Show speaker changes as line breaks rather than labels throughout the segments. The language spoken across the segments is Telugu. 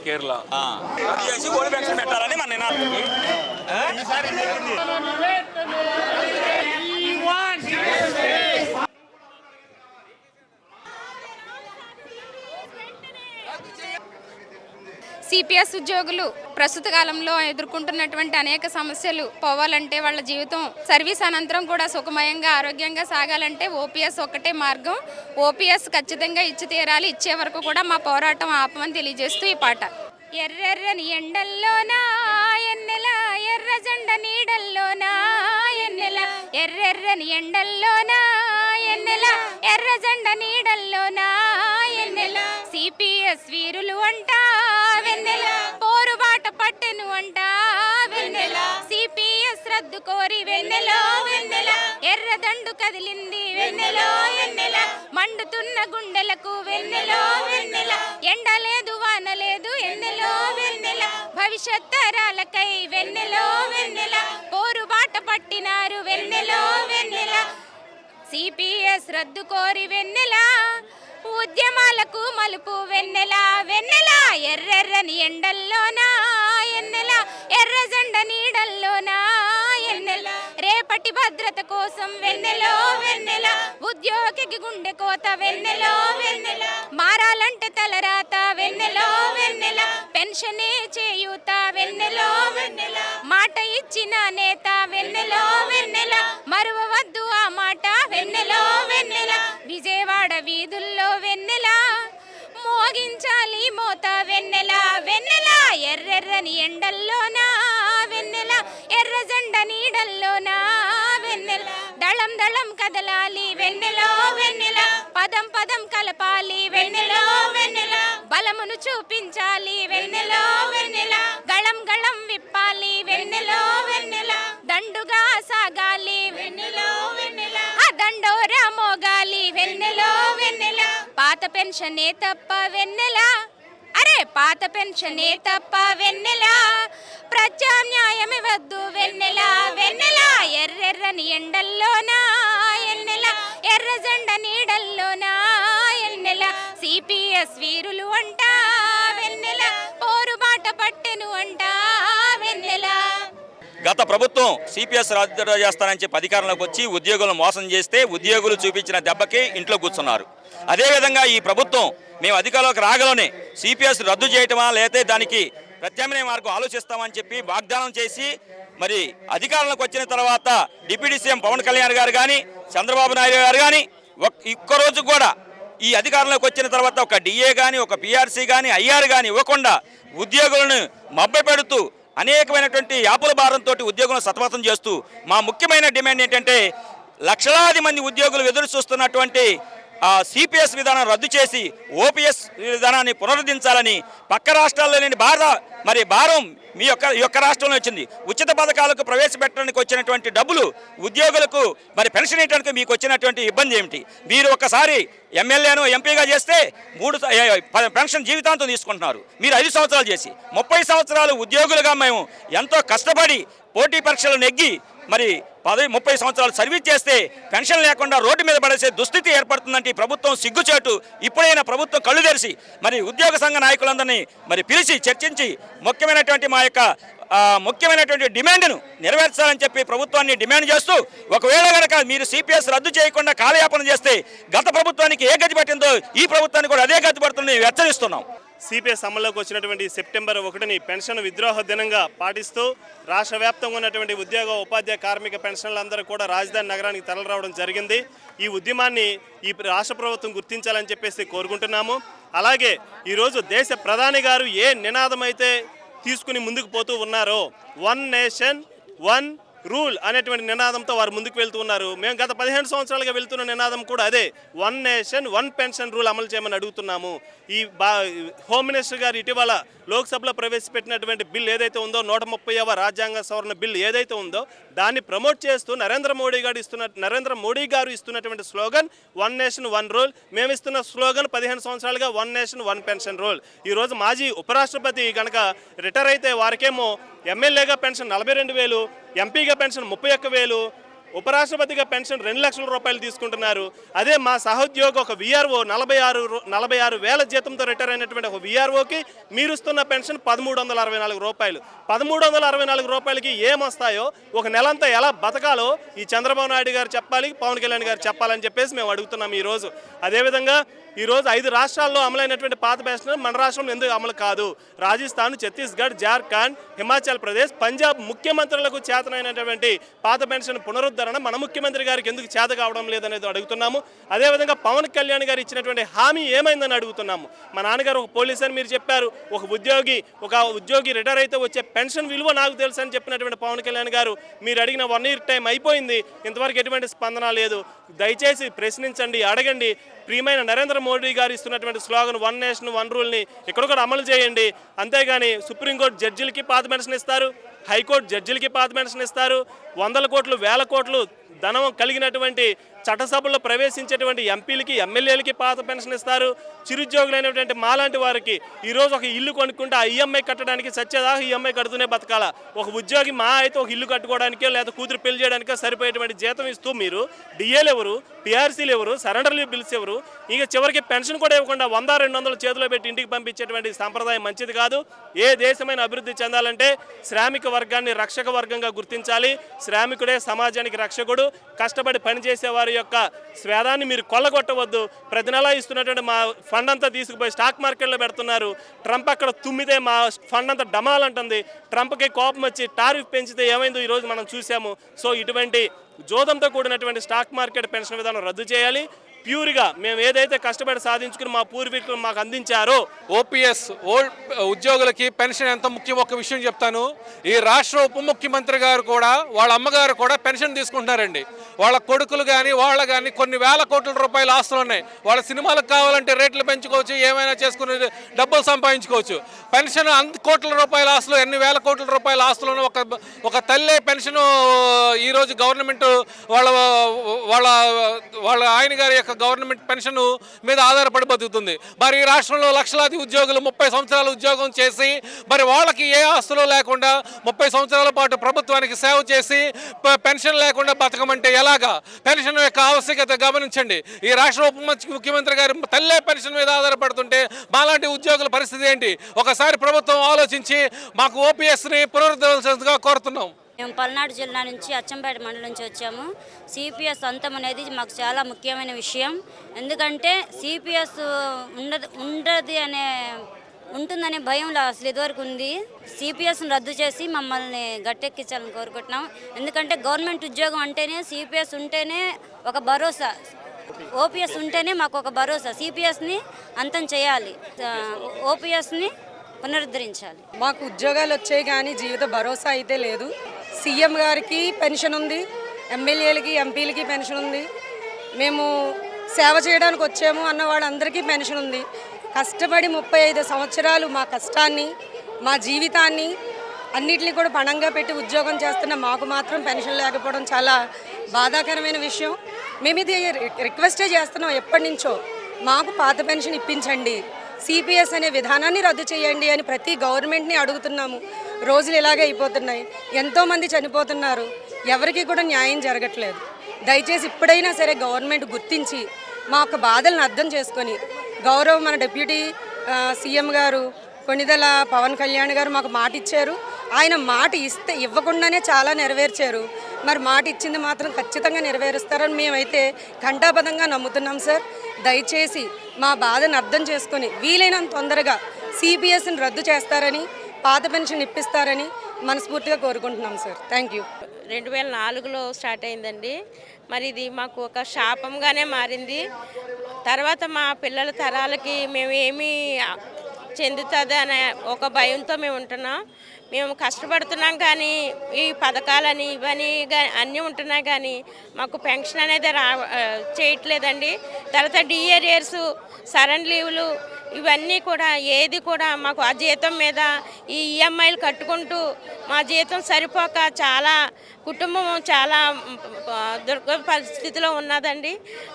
కేరళ ఓడి పెన్షన్ పెట్టాలని మన నినాదం.
సిపిఎస్ ఉద్యోగులు ప్రస్తుత కాలంలో ఎదుర్కొంటున్నటువంటి అనేక సమస్యలు పోవాలంటే, వాళ్ళ జీవితం సర్వీస్ అనంతరం కూడా సుఖమయంగా ఆరోగ్యంగా సాగాలంటే ఓపీఎస్ ఒక్కటే మార్గం. ఓపీఎస్ ఖచ్చితంగా ఇచ్చి తీరాలి. ఇచ్చే వరకు కూడా మా పోరాటం ఆపమని తెలియజేస్తూ ఈ పాట. ఎర్రెర్రని ఎండల్లోనా ఎన్నెల ఎర్ర జెండ నీడల్లోనా ఎన్నెల ఎర్రెర్రని ఎండల్లోనా ఎన్నెల ఎర్ర జెండ నీడల్లోనా ఎన్నెల సిపిఎస్ వీరులు అంట వెన్నెల పోరుబాట పట్టెను అంట వెన్నెల సిపిఎస్ రద్దు కోరి వెన్నెలో వెన్నెల ఎర్రదండు కదిలింది వెన్నెలో వెన్నెల మండుతున్న గుండెలకు వెన్నెలో వెన్నెల ఎండ లేదు వాన లేదు ఎన్నెలో వెన్నెల భవిష్యత్ తరాలకై వెన్నెలో వెన్నెల పోరుబాట పట్టినారు వెన్నెలో వెన్నెల సిపిఎస్ రద్దు కోరి వెన్నెల ఉద్యమాలకు మలుపు వెన్నెల వెన్నెల ఎర్రెర్రని ఎండల్లోనా ఎన్నెల ఎర్ర జెండ నీడల్లోనా ఎన్నెల రేపటి భద్రత కోసం వెన్నెలో వెన్నెల ఉద్యోగికి గుండె కోత వెన్నెలో వెన్నెల మారాలంటే తలరాత వెన్నెలో వెన్నెల పెన్షనే చేయూత వెన్నెలో వెన్నెల మాట ఇచ్చిన నేత వెన్నెలో వెన్నెల మరువవద్దు ఆ మాట వెన్నెలో వెన్నెల విజయవాడ వీధుల్లో వెన్నెల మోగించాలి మోత వెన్నెల వెన్నెల ఎర్రెర్రని ఎండల్లోనా వెన్నెల ఎర్ర జెండ నీడల్లోనా వెన్నెల దళం దళం కదలాలి వెన్నెలో వెన్నెల పదం పదం కలపాలి వెన్నెలో వెన్నెల బలమును చూపించాలి వెన్నెలో వెన్నెల గళం గళం విప్పాలి వెన్నెలో వెన్నెల దండుగా సాగాలి వెన్నెలో వెన్నెల ఆ దండోరా మోగాలి వెన్నెలో వెన్నెల పాత పెన్షనే తప్ప వెన్నెల అరే పాత పెన్షనే తప్ప వెన్నెల ప్రత్యామ్నాయమే వద్దు వెన్నెల వెన్నెల ఎర్రెర్రని ఎండల్లోనా ఎన్నెల ఎర్ర జెండ నీడల్లోనా ఎన్నెల సిపిఎస్ వీరులు అంట వెన్నెల పోరుబాట పట్టెను అంట వెన్నెల.
గత ప్రభుత్వం సిపిఎస్ రద్దు చేస్తానని చెప్పి అధికారంలోకి వచ్చి ఉద్యోగులను మోసం చేస్తే ఉద్యోగులు చూపించిన దెబ్బకి ఇంట్లో కూర్చున్నారు. అదేవిధంగా ఈ ప్రభుత్వం మేము అధికారంలోకి రాగలనే సిపిఎస్ రద్దు చేయటమా లేకపోతే దానికి ప్రత్యామ్నాయ మార్గం ఆలోచిస్తామని చెప్పి వాగ్దానం చేసి మరి అధికారంలోకి వచ్చిన తర్వాత డిప్యూటీ సీఎం పవన్ కళ్యాణ్ గారు కానీ చంద్రబాబు నాయుడు గారు కానీ ఒక్కరోజు కూడా ఈ అధికారంలోకి వచ్చిన తర్వాత ఒక డిఏ కానీ ఒక పిఆర్సీ కానీ ఐఆర్ కానీ ఇవ్వకుండా ఉద్యోగులను మభ్యపెడుతూ అనేకమైనటువంటి యాపుల భారంతో ఉద్యోగులను సతమతం చేస్తూ మా ముఖ్యమైన డిమాండ్ ఏంటంటే లక్షలాది మంది ఉద్యోగులు ఎదురు చూస్తున్నటువంటి సిపిఎస్ విధానం రద్దు చేసి ఓపీఎస్ విధానాన్ని పునరుద్ధరించాలని పక్క రాష్ట్రాల్లోని భారం మీ యొక్క రాష్ట్రంలో వచ్చింది. ఉచిత పథకాలకు ప్రవేశపెట్టడానికి వచ్చినటువంటి డబ్బులు ఉద్యోగులకు మరి పెన్షన్ ఇవ్వడానికి మీకు వచ్చినటువంటి ఇబ్బంది ఏమిటి? మీరు ఒక్కసారి ఎమ్మెల్యేను ఎంపీగా చేస్తే 3 పెన్షన్ జీవితాంతం తీసుకుంటున్నారు. మీరు 5 సంవత్సరాలు చేసి 30 సంవత్సరాలు ఉద్యోగులుగా మేము ఎంతో కష్టపడి పోటీ పరీక్షలు నెగ్గి మరి 30 సంవత్సరాలు సర్వీస్ చేస్తే పెన్షన్ లేకుండా రోడ్డు మీద పడేసే దుస్థితి ఏర్పడుతుందంటే ఈ ప్రభుత్వం సిగ్గుచేటు. ఇప్పుడైనా ప్రభుత్వం కళ్ళు తెరిచి మరి ఉద్యోగ సంఘ నాయకులందరినీ మరి పిలిచి చర్చించి ముఖ్యమైనటువంటి డిమాండ్ను నెరవేర్చాలని చెప్పి ప్రభుత్వాన్ని డిమాండ్ చేస్తూ, ఒకవేళ కనుక మీరు సిపిఎస్ రద్దు చేయకుండా కాలయాపన చేస్తే గత ప్రభుత్వానికి ఏ గతి పట్టిందో ఈ ప్రభుత్వానికి కూడా అదే గతి పడుతుందని హెచ్చరిస్తున్నాం.
సిపిఎస్ అమల్లోకి వచ్చినటువంటి సెప్టెంబర్ 1ని పెన్షన్ విద్రోహ దినంగా పాటిస్తూ రాష్ట్ర వ్యాప్తంగా ఉన్నటువంటి ఉద్యోగ ఉపాధ్యాయ కార్మిక పెన్షన్లందరూ కూడా రాజధాని నగరానికి తరలిరావడం జరిగింది. ఈ ఉద్యమాన్ని ఈ రాష్ట్ర ప్రభుత్వం గుర్తించాలని చెప్పేసి కోరుకుంటున్నాము. అలాగే ఈరోజు దేశ ప్రధాని గారు ఏ నినాదం అయితే తీసుకుని ముందుకు పోతూ ఉన్నారో, 1 నేషన్ 1 రూల్ అనేటువంటి నినాదంతో వారు ముందుకు వెళ్తూ ఉన్నారు. మేము గత 15 సంవత్సరాలుగా వెళ్తున్న నినాదం కూడా అదే, one nation one pension rule అమలు చేయమని అడుగుతున్నాము. ఈ హోమ్ మినిస్టర్ గారు ఇటీవల లోక్సభలో ప్రవేశపెట్టినటువంటి బిల్ ఏదైతే ఉందో 130వ రాజ్యాంగ సవరణ బిల్ ఏదైతే ఉందో దాన్ని ప్రమోట్ చేస్తూ నరేంద్ర మోడీ గారు ఇస్తున్నటువంటి slogan one nation one rule. మేము ఇస్తున్న స్లోగన్ 15 సంవత్సరాలుగా one nation one pension rule. ఈరోజు మాజీ ఉపరాష్ట్రపతి కనుక రిటైర్ అయితే వారికేమో ఎమ్మెల్యేగా పెన్షన్ 42,000, ఎంపీగా పెన్షన్ 31,000, ఉపరాష్ట్రపతిగా పెన్షన్ 2 లక్షల రూపాయలు తీసుకుంటున్నారు. అదే మా సహోద్యోగి ఒక విఆర్ఓ 46,000 జీతంతో రిటైర్ అయినటువంటి ఒక విఆర్ఓకి మీరు ఇస్తున్న పెన్షన్ 1,364 రూపాయలు. 1,364 రూపాయలకి ఏమొస్తాయో, ఒక నెలంతా ఎలా బతకాలో ఈ చంద్రబాబు నాయుడు గారు చెప్పాలి, పవన్ కళ్యాణ్ గారు చెప్పాలని చెప్పేసి మేము అడుగుతున్నాం ఈరోజు. అదేవిధంగా ఈరోజు 5 రాష్ట్రాల్లో అమలైనటువంటి పాత పెన్షన్ మన రాష్ట్రంలో ఎందుకు అమలు కాదు? రాజస్థాన్, ఛత్తీస్గఢ్, జార్ఖండ్, హిమాచల్ ప్రదేశ్, పంజాబ్ ముఖ్యమంత్రులకు చేతనైనటువంటి పాత పెన్షన్ పునరుద్ధరణ మన ముఖ్యమంత్రి గారికి ఎందుకు చేత కావడం లేదనేది అడుగుతున్నాము. అదేవిధంగా పవన్ కళ్యాణ్ గారు ఇచ్చినటువంటి హామీ ఏమైందని అడుగుతున్నాము. మా నాన్నగారు ఒక పోలీస్ అని మీరు చెప్పారు, ఒక ఉద్యోగి రిటైర్ అయితే వచ్చే పెన్షన్ విలువ నాకు తెలుసు అని చెప్పినటువంటి పవన్ కళ్యాణ్ గారు మీరు అడిగిన 1 ఇయర్ టైం అయిపోయింది, ఇంతవరకు ఎటువంటి స్పందన లేదు. దయచేసి ప్రశ్నించండి, అడగండి. ప్రియమైన నరేంద్ర మోడీ గారు ఇస్తున్నటువంటి స్లోగన్ వన్ నేషన్ వన్ రూల్ని ఇక్కడ కూడా అమలు చేయండి. అంతేగాని సుప్రీంకోర్టు జడ్జిలకి పాత పెన్షన్ ఇస్తారు, హైకోర్టు జడ్జిలకి పాత పెన్షన్ ఇస్తారు, 100 కోట్లు 1000 కోట్లు ధనం కలిగినటువంటి చట్టసభల్లో ప్రవేశించేటువంటి ఎంపీలకి ఎమ్మెల్యేలకి పాత పెన్షన్ ఇస్తారు. చిరుద్యోగులైనటువంటి మాలాంటి వారికి ఈరోజు ఒక ఇల్లు కొనుక్కుంటే ఆ ఈఎంఐ కట్టడానికి సత్యదాకా ఈఎంఐ కడుతూనే బతకాల. ఒక ఉద్యోగి మా అయితే ఒక ఇల్లు కట్టుకోవడానికో లేదా కూతురు పెళ్లి చేయడానికో సరిపోయేటువంటి జీతం ఇస్తూ మీరు డిఏలు ఎవరు, పిఆర్సీలు ఎవరు, సరెండర్ లీవ్ బిల్స్ ఎవరు, ఇక చివరికి పెన్షన్ కూడా ఇవ్వకుండా 100-200 చేతిలో పెట్టి ఇంటికి పంపించేటువంటి సంప్రదాయం మంచిది కాదు. ఏ దేశమైన అభివృద్ధి చెందాలంటే శ్రామిక వర్గాన్ని రక్షక వర్గంగా గుర్తించాలి. శ్రామికుడే సమాజానికి రక్షకుడు. కష్టపడి పనిచేసే వారి యొక్క స్వేదాన్ని మీరు కొల్లగొట్టవద్దు. ప్రతి నెల ఇస్తున్నటువంటి మా ఫండ్ అంతా తీసుకుపోయి స్టాక్ మార్కెట్లో పెడుతున్నారు. ట్రంప్ అక్కడ తుమ్మితే మా ఫండ్ అంతా డమాలంటుంది. ట్రంప్కి కోపం వచ్చి టారిఫ్ పెంచితే ఏమైందో ఈరోజు మనం చూసాము. సో ఇటువంటి జోదంతో కూడినటువంటి స్టాక్ మార్కెట్ పెన్షన్ విధానం రద్దు చేయాలి. ప్యూర్గా మేము ఏదైతే కష్టపడి సాధించుకుని మా పూర్వీకులు మాకు అందించారో
ఓపీఎస్ ఉద్యోగులకి పెన్షన్ ఎంత ముఖ్యం ఒక విషయం చెప్తాను. ఈ రాష్ట్ర ఉప ముఖ్యమంత్రి గారు కూడా వాళ్ళ అమ్మగారు కూడా పెన్షన్ తీసుకుంటున్నారండి. వాళ్ళ కొడుకులు కానీ కొన్ని వేల కోట్ల రూపాయల ఆస్తులు ఉన్నాయి. వాళ్ళ సినిమాలకు కావాలంటే రేట్లు పెంచుకోవచ్చు, ఏమైనా చేసుకుని డబ్బులు సంపాదించుకోవచ్చు. పెన్షన్ అంత కోట్ల రూపాయల ఆస్తులు, ఎన్ని వేల కోట్ల రూపాయల ఆస్తులను ఒక తల్లే పెన్షన్ ఈరోజు గవర్నమెంట్ వాళ్ళ ఆయన గారి యొక్క గవర్నమెంట్ పెన్షన్ మీద ఆధారపడి బతుకుతుంది. మరి ఈ రాష్ట్రంలో లక్షలాది ఉద్యోగులు 30 సంవత్సరాలు ఉద్యోగం చేసి మరి వాళ్ళకి ఏ ఆస్తులు లేకుండా 30 సంవత్సరాల పాటు ప్రభుత్వానికి సేవ చేసి పెన్షన్ లేకుండా బతకమంటే ఎలాగా? పెన్షన్ యొక్క ఆవశ్యకత గమనించండి. ఈ రాష్ట్ర ఉప ముఖ్యమంత్రి గారు తల్లే పెన్షన్ మీద ఆధారపడుతుంటే మాలాంటి ఉద్యోగుల పరిస్థితి ఏంటి? ఒకసారి ప్రభుత్వం ఆలోచించి మాకు ఓపీఎస్ని పునరుద్ధరించాల్సిందిగా కోరుతున్నాం.
మేము పల్నాడు జిల్లా నుంచి అచ్చంపేట మండలం నుంచి వచ్చాము. సిపిఎస్ అంతం అనేది మాకు చాలా ముఖ్యమైన విషయం. ఎందుకంటే సిపిఎస్ ఉంటుందనే భయంలో అసలు ఇదివరకు ఉంది. సిపిఎస్ని రద్దు చేసి మమ్మల్ని గట్టెక్కించాలని కోరుకుంటున్నాం. ఎందుకంటే గవర్నమెంట్ ఉద్యోగం అంటేనే సిపిఎస్ ఉంటేనే ఒక భరోసా, ఓపీఎస్ ఉంటేనే మాకు ఒక భరోసా. సిపిఎస్ని అంతం చేయాలి, ఓపీఎస్ని పునరుద్ధరించాలి.
మాకు ఉద్యోగాలు వచ్చాయి కానీ జీవిత భరోసా అయితే లేదు. సీఎం గారికి పెన్షన్ ఉంది, ఎమ్మెల్యేలకి ఎంపీలకి పెన్షన్ ఉంది. మేము సేవ చేయడానికి వచ్చాము అన్న వాళ్ళందరికీ పెన్షన్ ఉంది. కష్టపడి 35 సంవత్సరాలు మా కష్టాన్ని, మా జీవితాన్ని అన్నిటినీ కూడా పణంగా పెట్టి ఉద్యోగం చేస్తున్న మాకు మాత్రం పెన్షన్ లేకపోవడం చాలా బాధాకరమైన విషయం. మేము ఇది రిక్వెస్టే చేస్తున్నాం ఎప్పటి నుంచో, మాకు పాత పెన్షన్ ఇప్పించండి, సిపిఎస్ అనే విధానాన్ని రద్దు చేయండి అని ప్రతి గవర్నమెంట్ని అడుగుతున్నాము. రోజులు ఇలాగే అయిపోతున్నాయి, ఎంతోమంది చనిపోతున్నారు, ఎవరికి కూడా న్యాయం జరగట్లేదు. దయచేసి ఇప్పుడైనా సరే గవర్నమెంట్ గుర్తించి మా యొక్క బాధలను అర్థం చేసుకొని మన డిప్యూటీ సీఎం గారు కొణిదెల పవన్ కళ్యాణ్ గారు మాకు మాట ఇచ్చారు. ఆయన మాట ఇవ్వకుండానే చాలా నెరవేర్చారు. మరి మాట ఇచ్చింది మాత్రం ఖచ్చితంగా నెరవేరుస్తారని మేమైతే ఘంటాపథంగా నమ్ముతున్నాం సార్. దయచేసి మా బాధను అర్థం చేసుకొని వీలైనంత తొందరగా సిపిఎస్ని రద్దు చేస్తారని, పాత పెన్షన్ ఇప్పిస్తారని మనస్ఫూర్తిగా కోరుకుంటున్నాం సార్. Thank you.
2004లో స్టార్ట్ అయిందండి. మరి ఇది మాకు ఒక శాపంగానే మారింది. తర్వాత మా పిల్లల తరాలకి మేము ఏమి చెందుతుంది అనే ఒక భయంతో మేము ఉంటున్నాం. మేము కష్టపడుతున్నాం కానీ ఈ పథకాలని ఇవన్నీ అన్నీ ఉంటున్నాయి కానీ మాకు పెన్షన్ అనేది చేయట్లేదండి. తర్వాత డిఏరియర్స్, సడన్ లీవ్లు ఇవన్నీ కూడా ఏది కూడా మాకు ఆ జీతం మీద ఈ ఈఎంఐలు కట్టుకుంటూ మా జీతం సరిపోక చాలా కుటుంబం చాలా దుర్గ పరిస్థితిలో ఉన్నదండి.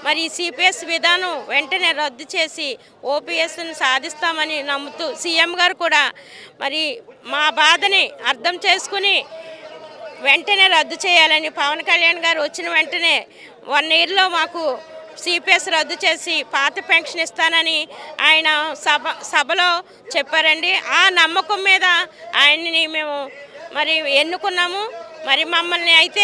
మరి ఈ సిపిఎస్ విధానం వెంటనే రద్దు చేసి ఓపీఎస్ని సాధిస్తామని నమ్ముతూ సీఎం గారు కూడా మరి మా బాధని అర్థం చేసుకుని వెంటనే రద్దు చేయాలని పవన్ కళ్యాణ్ గారు వచ్చిన వెంటనే 1 ఇయర్లో మాకు సిపిఎస్ రద్దు చేసి పాత పెన్షన్ ఇస్తానని ఆయన సభలో చెప్పారండి. ఆ నమ్మకం మీద ఆయన్ని మేము మరి ఎన్నుకున్నాము. మరి మమ్మల్ని అయితే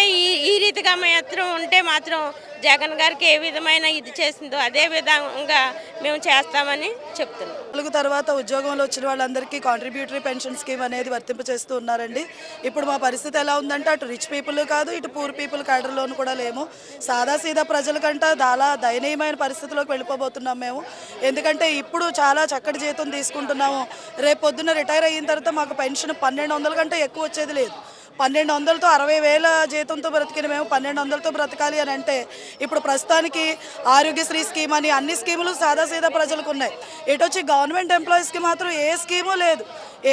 ఈ రీతిగా మాత్రం ఉంటే మాత్రం జగన్ గారికి ఏ విధమైన ఇది చేసిందో అదే విధంగా మేము చేస్తామని చెప్తున్నాం.
4 తర్వాత ఉద్యోగంలో వచ్చిన వాళ్ళందరికీ కాంట్రిబ్యూటరీ పెన్షన్ స్కీమ్ అనేది వర్తింపచేస్తూ ఉన్నారండి. ఇప్పుడు మా పరిస్థితి ఎలా ఉందంటే అటు రిచ్ పీపుల్ కాదు, ఇటు పూర్ పీపుల్ క్యాడర్లోను కూడా లేము. సాదాసీదా ప్రజల కంటే చాలా దయనీయమైన పరిస్థితిలోకి వెళ్ళిపోబోతున్నాం మేము. ఎందుకంటే ఇప్పుడు చాలా చక్కటి జీతం తీసుకుంటున్నాము. రేపు పొద్దున్న రిటైర్ అయిన తర్వాత మాకు పెన్షన్ 1200 కంటే ఎక్కువ వచ్చేది లేదు. 1200తో 60,000 జీతంతో బ్రతికిన మేము 1200తో బ్రతకాలి అని అంటే ఇప్పుడు ప్రస్తుతానికి ఆరోగ్యశ్రీ స్కీమ్ అని అన్ని స్కీములు సాదాసీదా ప్రజలకు ఉన్నాయి. ఇటు వచ్చి గవర్నమెంట్ ఎంప్లాయీస్కి మాత్రం ఏ స్కీము లేదు,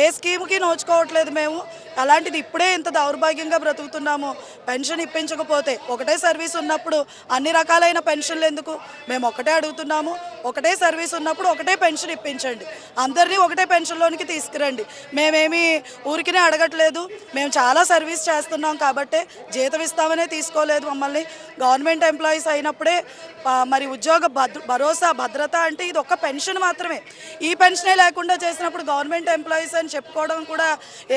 ఏ స్కీముకి నోచుకోవట్లేదు మేము. అలాంటిది ఇప్పుడే ఇంత దౌర్భాగ్యంగా బ్రతుకుతున్నాము. పెన్షన్ ఇప్పించకపోతే ఒకటే సర్వీస్ ఉన్నప్పుడు అన్ని రకాలైన పెన్షన్లు ఎందుకు? మేము ఒకటే అడుగుతున్నాము, ఒకటే సర్వీస్ ఉన్నప్పుడు ఒకటే పెన్షన్ ఇప్పించండి, అందరినీ ఒకటే పెన్షన్లోనికి తీసుకురండి. మేమేమి ఊరికినే అడగట్లేదు, మేము చాలా సర్వీస్ చేస్తున్నాం కాబట్టే జీతం ఇస్తామనే తీసుకోలేదు మమ్మల్ని. గవర్నమెంట్ ఎంప్లాయీస్ అయినప్పుడే మరి ఉద్యోగ భరోసా భద్రత అంటే ఇది ఒక పెన్షన్ మాత్రమే. ఈ పెన్షనే లేకుండా చేసినప్పుడు గవర్నమెంట్ ఎంప్లాయీస్ అని చెప్పుకోవడం కూడా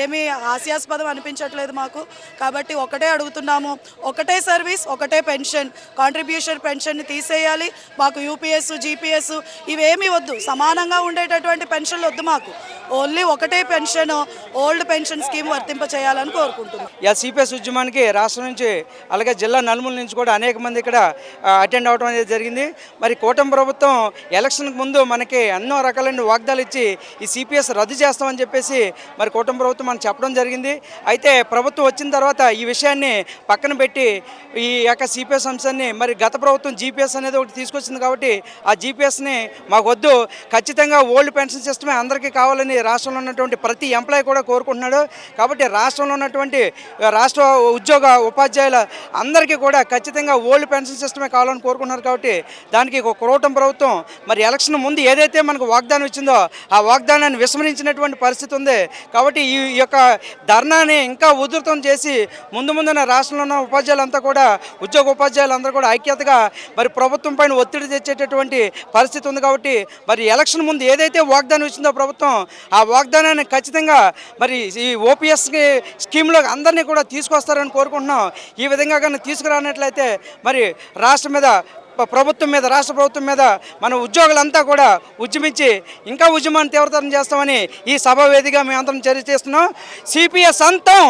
ఏమీ హాస్యాస్పదం అనిపించట్లేదు మాకు. కాబట్టి ఒకటే అడుగుతున్నాము, ఒకటే సర్వీస్ ఒకటే పెన్షన్, కాంట్రిబ్యూషన్ పెన్షన్ని తీసేయాలి. మాకు యూపీఎస్, జీపీఎస్ ఇవేమీ వద్దు, సమానంగా ఉండేటటువంటి పెన్షన్లు వద్దు మాకు. ఓన్లీ ఒకటే పెన్షన్, ఓల్డ్ పెన్షన్ స్కీమ్ వర్తింప చేయాలని కోరుకుంటున్నాం.
సిపిఎస్ ఉద్యమానికి రాష్ట్రం నుంచి అలాగే జిల్లా నలుమూల నుంచి కూడా అనేక మంది ఇక్కడ అటెండ్ అవడం అనేది జరిగింది. మరి కూటమి ప్రభుత్వం ఎలక్షన్కి ముందు మనకి ఎన్నో రకాలైన వాగ్దాలు ఇచ్చి ఈ సిపిఎస్ రద్దు చేస్తామని చెప్పేసి మరి కూటమి ప్రభుత్వం మనకు చెప్పడం జరిగింది. అయితే ప్రభుత్వం వచ్చిన తర్వాత ఈ విషయాన్ని పక్కన పెట్టి ఈ యొక్క సిపిఎస్ అంశాన్ని మరి గత ప్రభుత్వం జీపీఎస్ అనేది ఒకటి తీసుకొచ్చింది కాబట్టి ఆ జీపీఎస్ని మాకు వద్దు, ఖచ్చితంగా ఓల్డ్ పెన్షన్ సిస్టమే అందరికీ కావాలని రాష్ట్రంలో ఉన్నటువంటి ప్రతి ఎంప్లాయీ కూడా కోరుకుంటున్నాడు. కాబట్టి రాష్ట్రంలో ఉన్నటువంటి రాష్ట్ర ఉద్యోగ ఉపాధ్యాయుల అందరికీ కూడా ఖచ్చితంగా ఓల్డ్ పెన్షన్ సిస్టమే కావాలని కోరుకుంటున్నారు. కాబట్టి దానికి కూటమి ప్రభుత్వం మరి ఎలక్షన్ ముందు ఏదైతే మనకు వాగ్దానం ఇచ్చిందో ఆ వాగ్దానాన్ని విస్మరించినటువంటి పరిస్థితి ఉంది. కాబట్టి ఈ యొక్క ధర్నాని ఇంకా ఉధృతం చేసి ముందున్న రాష్ట్రంలో ఉన్న ఉపాధ్యాయులంతా కూడా ఉద్యోగ ఉపాధ్యాయులందరూ కూడా ఐక్యతగా మరి ప్రభుత్వం పైన ఒత్తిడి తెచ్చేటటువంటి పరిస్థితి ఉంది. కాబట్టి మరి ఎలక్షన్ ముందు ఏదైతే వాగ్దానం ఇచ్చిందో ప్రభుత్వం ఆ వాగ్దానాన్ని ఖచ్చితంగా మరి ఈ ఓపీఎస్ స్కీమ్లో అందరినీ కూడా తీసుకొస్తారని కోరుకుంటున్నాం. ఈ విధంగా కానీ తీసుకురానట్లయితే మరి రాష్ట్ర ప్రభుత్వం మీద మన ఉద్యోగులంతా కూడా ఉద్యమించి ఇంకా ఉద్యమాన్ని తీవ్రతరం చేస్తామని ఈ సభ వేదికగా మేమందరం చర్య చేస్తున్నాం. సిపిఎస్ అంతం.